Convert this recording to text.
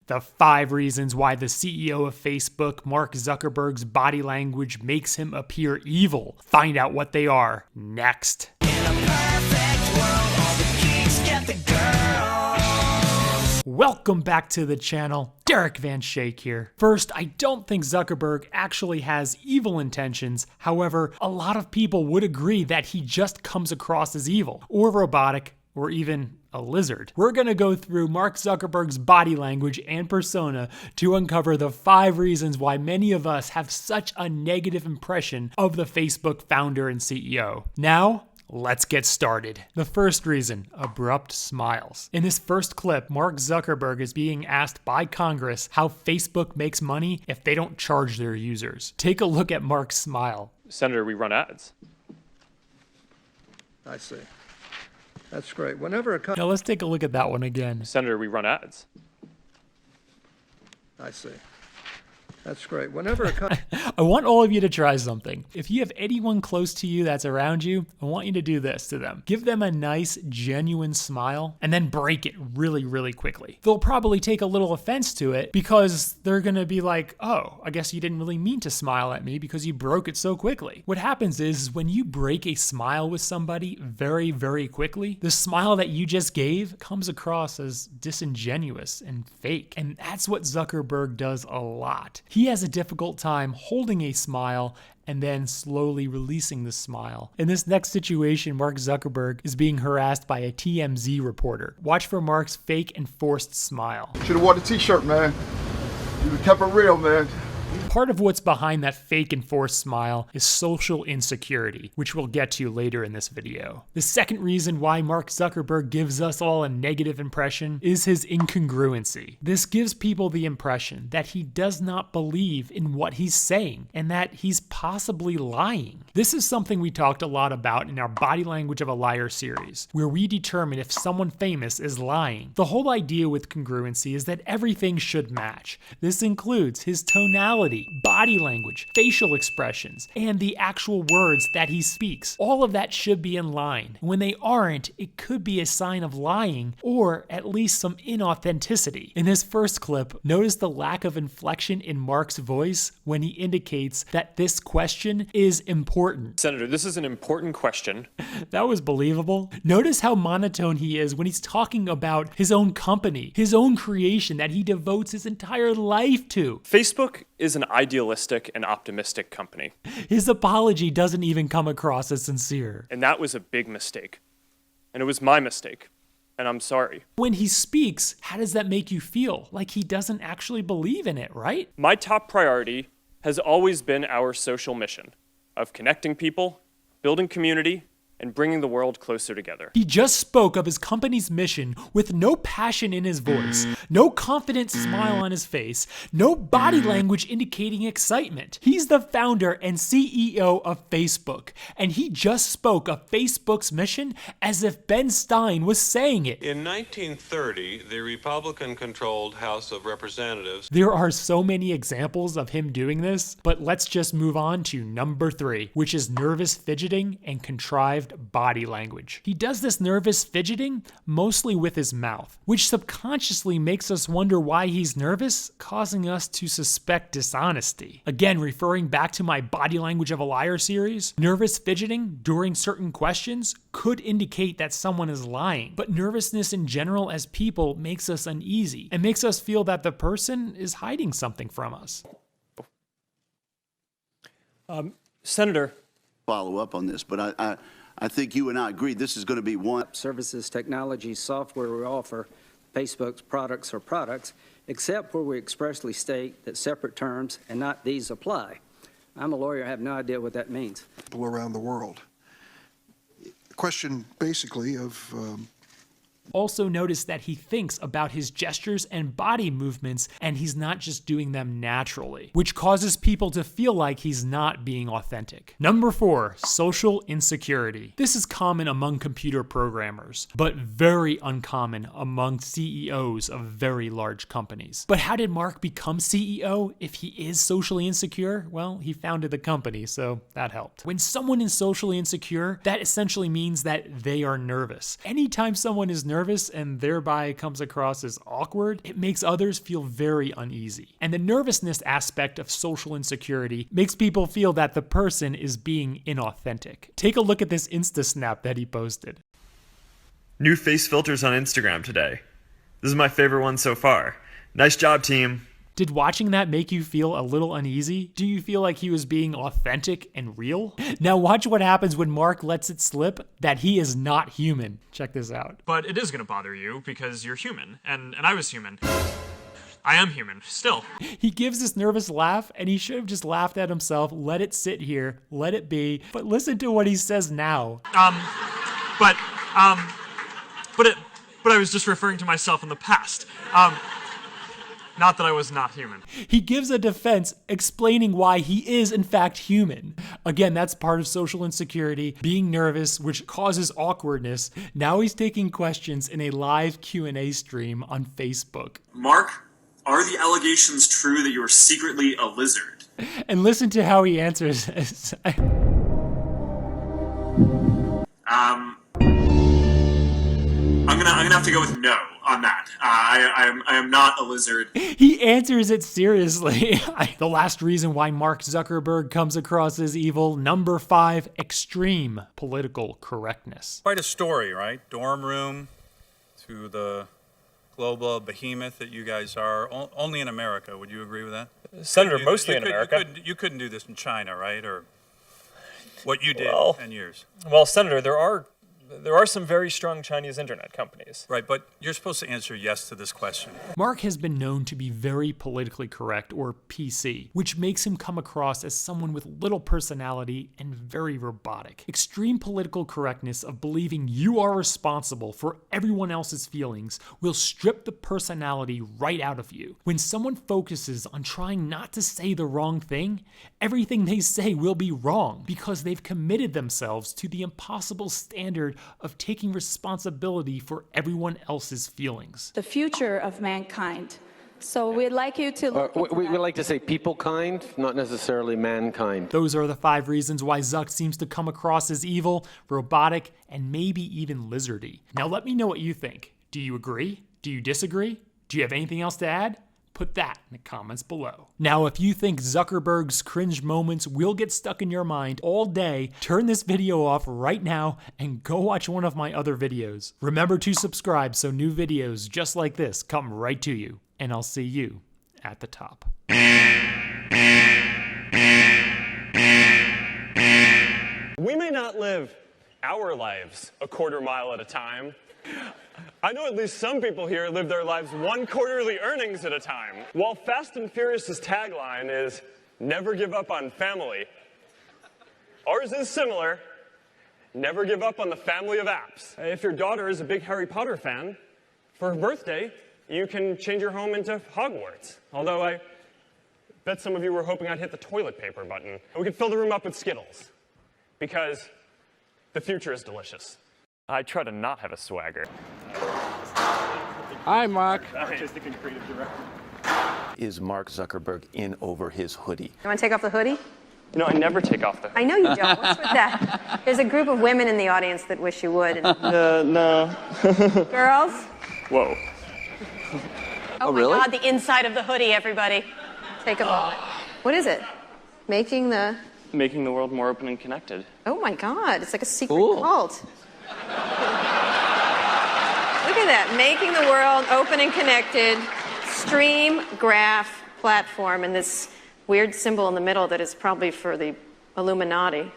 The 5 reasons why the CEO of Facebook, Mark Zuckerberg's body language makes him appear evil. Find out what they are next. In a perfect world, all the geeks get the girls. Welcome back to the channel. Derek Van Shake here. First, I don't think Zuckerberg actually has evil intentions. However, a lot of people would agree that he just comes across as evil, or robotic, or even a lizard. We're gonna go through Mark Zuckerberg's body language and persona to uncover the 5 reasons why many of us have such a negative impression of the Facebook founder and CEO. Now, let's get started. The first reason, abrupt smiles. In this first clip, Mark Zuckerberg is being asked by Congress how Facebook makes money if they don't charge their users. Take a look at Mark's smile. Senator, we run ads. I see. That's great. Whenever a Now let's take a look at that one again. Senator, we run ads. I see. That's great. Whenever a I want all of you to try something. If you have anyone close to you that's around you, I want you to do this to them. Give them a nice, genuine smile, and then break it really, really quickly. They'll probably take a little offense to it because they're gonna be like, oh, I guess you didn't really mean to smile at me because you broke it so quickly. What happens is when you break a smile with somebody very, very quickly, the smile that you just gave comes across as disingenuous and fake. And that's what Zuckerberg does a lot. He has a difficult time holding a smile and then slowly releasing the smile. In this next situation, Mark Zuckerberg is being harassed by a TMZ reporter. Watch for Mark's fake and forced smile. Should've wore the t-shirt, man. You would've kept it real, man. Part of what's behind that fake and forced smile is social insecurity, which we'll get to later in this video. The second reason why Mark Zuckerberg gives us all a negative impression is his incongruency. This gives people the impression that he does not believe in what he's saying and that he's possibly lying. This is something we talked a lot about in our Body Language of a Liar series, where we determine if someone famous is lying. The whole idea with congruency is that everything should match. This includes his tonality, body language, facial expressions, and the actual words that he speaks. All of that should be in line. When they aren't, it could be a sign of lying or at least some inauthenticity. In this first clip, notice the lack of inflection in Mark's voice when he indicates that this question is important. Senator, this is an important question. That was believable. Notice how monotone he is when he's talking about his own company, his own creation that he devotes his entire life to. Facebook is an idealistic and optimistic company. His apology doesn't even come across as sincere. And that was a big mistake. And it was my mistake. And I'm sorry. When he speaks, how does that make you feel? Like he doesn't actually believe in it, right? My top priority has always been our social mission of connecting people, building community, and bringing the world closer together. He just spoke of his company's mission with no passion in his voice, no confident smile on his face, no body language indicating excitement. He's the founder and CEO of Facebook, and he just spoke of Facebook's mission as if Ben Stein was saying it. In 1930, the Republican-controlled House of Representatives. There are so many examples of him doing this, but let's just move on to number 3, which is nervous fidgeting and contrived body language. He does this nervous fidgeting mostly with his mouth, which subconsciously makes us wonder why he's nervous, causing us to suspect dishonesty. Again, referring back to my Body Language of a Liar series, nervous fidgeting during certain questions could indicate that someone is lying, but nervousness in general as people makes us uneasy and makes us feel that the person is hiding something from us. Senator. Follow up on this, but I think you and I agree this is going to be one. Services, technology, software we offer, Facebook's products are products, except where we expressly state that separate terms and not these apply. I'm a lawyer, I have no idea what that means. People around the world. The question basically of Also notice that he thinks about his gestures and body movements, and he's not just doing them naturally, which causes people to feel like he's not being authentic. Number 4, social insecurity. This is common among computer programmers, but very uncommon among CEOs of very large companies. But how did Mark become CEO if he is socially insecure? Well, he founded the company, so that helped. When someone is socially insecure, that essentially means that they are nervous. Anytime someone is nervous, nervous and thereby comes across as awkward, it makes others feel very uneasy. And the nervousness aspect of social insecurity makes people feel that the person is being inauthentic. Take a look at this Insta snap that he posted. New face filters on Instagram today. This is my favorite one so far. Nice job, team. Did watching that make you feel a little uneasy? Do you feel like he was being authentic and real? Now watch what happens when Mark lets it slip that he is not human. Check this out. But it is going to bother you because you're human, and I was human. I am human, still. He gives this nervous laugh, and he should have just laughed at himself, let it sit here, let it be, but listen to what he says now. But I was just referring to myself in the past. Not that I was not human. He gives a defense explaining why he is in fact human. Again, that's part of social insecurity, being nervous, which causes awkwardness. Now he's taking questions in a live Q&A stream on Facebook. Mark, are the allegations true that you are secretly a lizard? And listen to how he answers this. I'm gonna have to go with no on that. I am not a lizard. He answers it seriously. The last reason why Mark Zuckerberg comes across as evil, number 5, extreme political correctness. Quite a story, right? Dorm room to the global behemoth that you guys are. Only in America, would you agree with that? Senator, mostly in America. You couldn't do this in China, right? Or what you did 10 years. Well, Senator, there are some very strong Chinese internet companies. Right, but you're supposed to answer yes to this question. Mark has been known to be very politically correct, or PC, which makes him come across as someone with little personality and very robotic. Extreme political correctness of believing you are responsible for everyone else's feelings will strip the personality right out of you. When someone focuses on trying not to say the wrong thing, everything they say will be wrong because they've committed themselves to the impossible standard of taking responsibility for everyone else's feelings. The future of mankind. So we'd like you to look we like to say peoplekind, not necessarily mankind. Those are the 5 reasons why Zuck seems to come across as evil, robotic, and maybe even lizardy. Now let me know what you think. Do you agree? Do you disagree? Do you have anything else to add? Put that in the comments below. Now, if you think Zuckerberg's cringe moments will get stuck in your mind all day, turn this video off right now and go watch one of my other videos. Remember to subscribe so new videos just like this come right to you. And I'll see you at the top. We may not live our lives a quarter mile at a time. I know at least some people here live their lives 1 quarterly earnings at a time. While Fast and Furious' tagline is, never give up on family, ours is similar, never give up on the family of apps. If your daughter is a big Harry Potter fan, for her birthday, you can change your home into Hogwarts. Although I bet some of you were hoping I'd hit the toilet paper button. And we could fill the room up with Skittles. Because the future is delicious. I try to not have a swagger. Hi, Mark. Artistic and creative director. Is Mark Zuckerberg in over his hoodie? You want to take off the hoodie? You know, I never take off the hoodie. I know you don't. What's with that? There's a group of women in the audience that wish you would. No. Girls? Whoa. Oh my God, the inside of the hoodie, everybody. Take a moment. What is it? Making the world more open and connected. Oh my God, it's like a secret cult. Look at that, making the world open and connected, stream, graph, platform, and this weird symbol in the middle that is probably for the Illuminati.